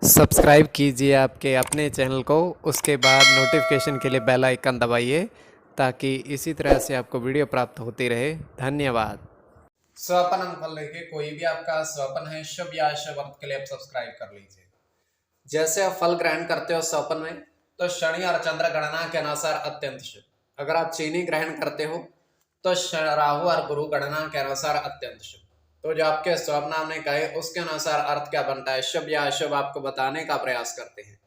Subscribe कीजिए आपके अपने चैनल को, उसके बाद नोटिफिकेशन के लिए बेल आइकन दबाइए ताकि इसी तरह से आपको वीडियो प्राप्त होती रहे। धन्यवाद। स्वपन अंक फल लेके कोई भी आपका स्वपन है शुभ या अशुभ अर्थ के लिए आप सब्सक्राइब कर लीजिए। जैसे आप फल ग्रहण करते हो स्वपन में, तो शनि और चंद्र गणना के अनुसार अत्यंत शुभ। अगर आप चीनी ग्रहण करते हो तो राहु और गुरु गणना के अनुसार अत्यंत शुभ। तो जो आपके स्वप्न आपने कहे उसके अनुसार अर्थ क्या बनता है, शुभ या अशुभ, आपको बताने का प्रयास करते हैं।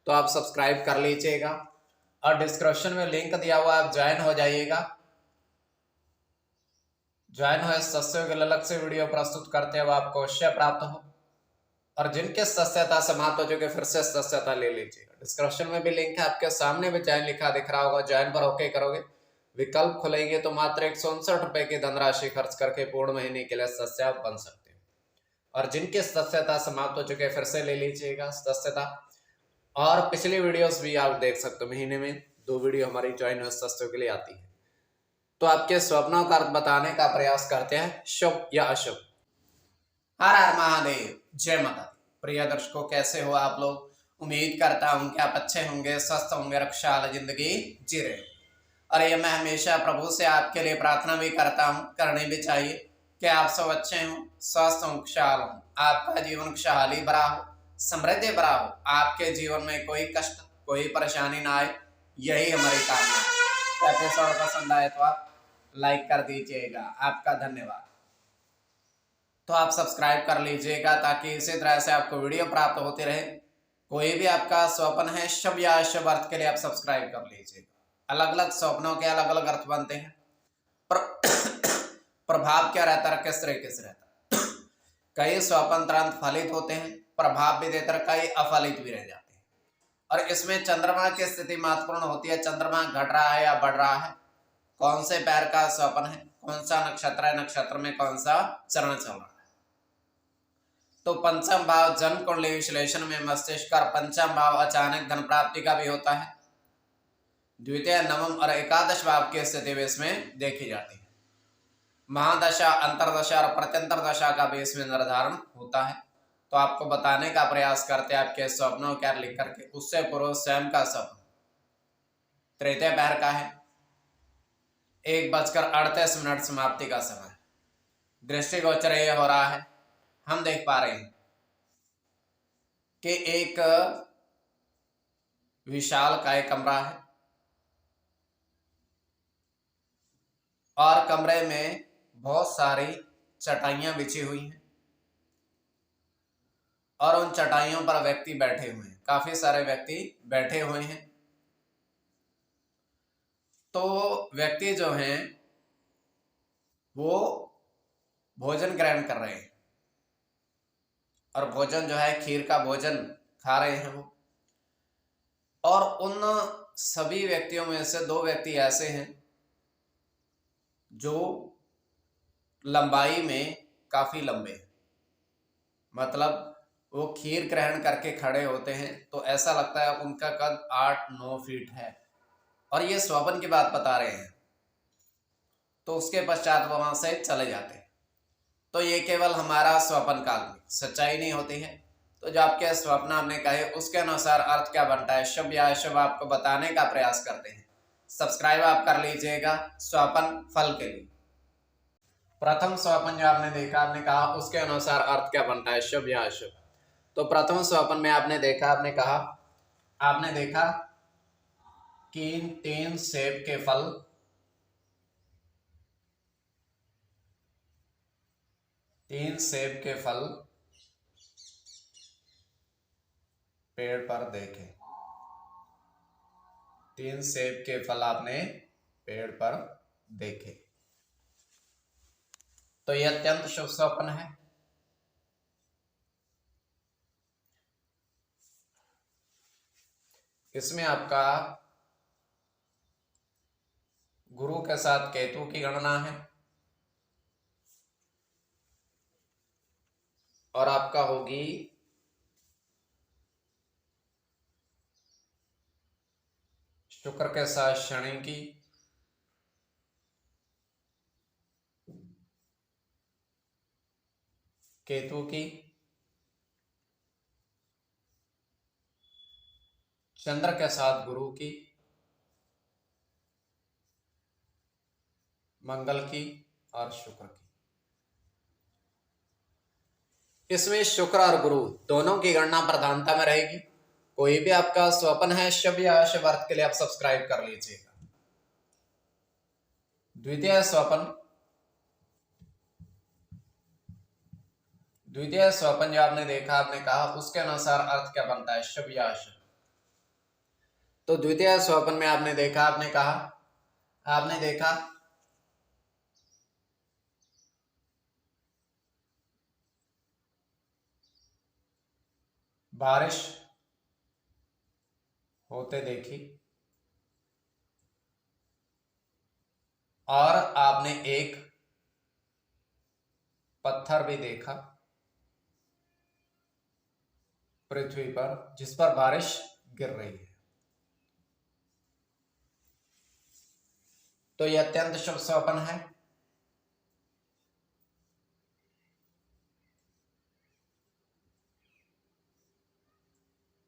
तो आप सब्सक्राइब कर लीजिएगा और डिस्क्रिप्शन में लिंक दिया हुआ, आप ज्वाइन हो जाइएगा। ज्वाइन हुए सदस्यों के लिए अलग से वीडियो प्रस्तुत करते हुए आपको अवश्य प्राप्त हो, और जिनके सदस्यता समाप्त हो चुके फिर से सदस्यता ले लीजिएगा। डिस्क्रिप्शन में भी लिंक है, आपके सामने भी ज्वाइन लिखा दिख रहा होगा, ज्वाइन पर ओके करोगे, विकल्प खुलेंगे तो मात्र 159 रुपए की धनराशि खर्च करके पूर्ण महीने के लिए सदस्य आप बन सकते हो। और जिनकी सदस्यता समाप्त हो चुके फिर से ले लीजिएगा सदस्यता। और पिछली वीडियोस भी आप देख सकते हो, महीने में 2 वीडियो हमारी ज्वाइन हुए सदस्यों के लिए आती है। तो आपके स्वप्नों का अर्थ बताने का प्रयास करते हैं, शुभ या अशुभ। हर हर महादेव, जय माता दी। प्रिय दर्शकों, कैसे हो आप लोग? उम्मीद करता हूं कि आप अच्छे होंगे, स्वस्थ होंगे, रक्षाल जिंदगी जी रहे। और ये मैं हमेशा प्रभु से आपके लिए प्रार्थना भी करता हूँ, करनी भी चाहिए कि आप सब अच्छे हों, स्वस्थ हों, खुशहाल हों, आपका जीवन खुशहाली भरा हो, समृद्धि भरा हो, आपके जीवन में कोई कष्ट कोई परेशानी ना आए, यही हमारी कामना है। एपिसोड पसंद आए तो आप लाइक कर दीजिएगा, आपका धन्यवाद। तो आप सब्सक्राइब कर लीजिएगा ताकि इसी तरह से आपको वीडियो प्राप्त होती रहे। कोई भी आपका स्वप्न है शुभ या अशुभ अर्थ के लिए आप सब्सक्राइब कर लीजिएगा। अलग अलग स्वप्नों के अलग अलग अर्थ बनते हैं, प्रभाव क्या रहता है, किस तरीके से रहता है। कई स्वप्न तुरंत फलित होते हैं, प्रभाव भी देते हैं, कई अफलित भी रह जाते हैं। और इसमें चंद्रमा की स्थिति महत्वपूर्ण होती है। चंद्रमा घट रहा है या बढ़ रहा है, कौन से पैर का स्वप्न है, कौन सा नक्षत्र है, नक्षत्र में कौन सा चरण चल रहा है। तो पंचम भाव जन्म कुंडली विश्लेषण में मस्तिष्क और पंचम भाव अचानक धन प्राप्ति का भी होता है। द्वितीय, नवम और एकादश भाव की स्थिति भी इसमें देखी जाती है। महादशा, अंतरदशा और प्रत्यंतर दशा का भी इसमें निर्धारण होता है। तो आपको बताने का प्रयास करते हैं आपके स्वप्नों क्या लिख करके। उससे पूर्व स्वयं का स्वप्न तृतीय पैर का है, 1:38 समाप्ति का समय। दृष्टिगोचर ये हो रहा है, हम देख पा रहे हैं कि एक विशाल काय कमरा है और कमरे में बहुत सारी चटाइयां बिछी हुई हैं और उन चटाइयों पर व्यक्ति बैठे हुए हैं, काफी सारे व्यक्ति बैठे हुए हैं। तो व्यक्ति जो हैं वो भोजन ग्रहण कर रहे हैं और भोजन जो है खीर का भोजन खा रहे हैं वो। और उन सभी व्यक्तियों में से 2 व्यक्ति ऐसे हैं जो लंबाई में काफी लंबे हैं, मतलब वो खीर ग्रहण करके खड़े होते हैं तो ऐसा लगता है उनका कद 8-9 फीट है, और ये स्वप्न की बात बता रहे हैं। तो उसके पश्चात वो वहां से चले जाते हैं। तो ये केवल हमारा स्वप्न काल में सच्चाई नहीं होती है। तो जो आपके स्वप्न हमने कहे उसके अनुसार अर्थ क्या बनता है, शुभ या अशुभ, आपको बताने का प्रयास करते हैं। सब्सक्राइब आप कर लीजिएगा स्वप्न फल के लिए। प्रथम स्वप्न जो आपने देखा, आपने कहा उसके अनुसार अर्थ क्या बनता है, शुभ या अशुभ। तो प्रथम स्वप्न में आपने देखा, आपने कहा, आपने देखा कि 3 सेब के फल पेड़ पर देखे। 3 सेब के फल आपने पेड़ पर देखे, तो यह अत्यंत शुभ स्वप्न है। इसमें आपका गुरु के साथ केतु की गणना है और आपका होगी शुक्र के साथ शनि की, केतु की चंद्र के साथ गुरु की, मंगल की और शुक्र की। इसमें शुक्र और गुरु दोनों की गणना प्रधानता में रहेगी। कोई भी आपका स्वप्न है शुभ या अशुभ अर्थ के लिए आप सब्सक्राइब कर लीजिएगा। द्वितीय स्वप्न जो आपने देखा, आपने कहा उसके अनुसार अर्थ क्या बनता है, शुभ या अशुभ। तो द्वितीय स्वप्न में आपने देखा, आपने देखा बारिश होते देखी और आपने एक पत्थर भी देखा पृथ्वी पर, जिस पर बारिश गिर रही है। तो यह अत्यंत शुभ स्वप्न है।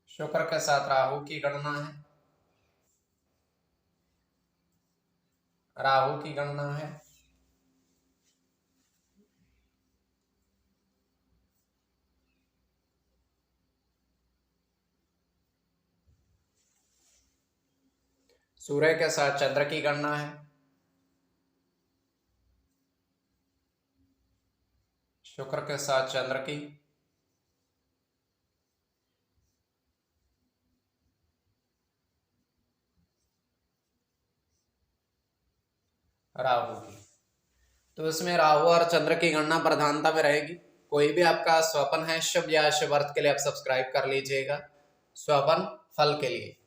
शुक्र के साथ राहु की गणना है, सूर्य के साथ चंद्र की गणना है, शुक्र के साथ चंद्र की, राहु की। तो इसमें राहु और चंद्र की गणना प्रधानता में रहेगी। कोई भी आपका स्वप्न है शुभ या अशुभ अर्थ के लिए आप सब्सक्राइब कर लीजिएगा। स्वप्न फल के लिए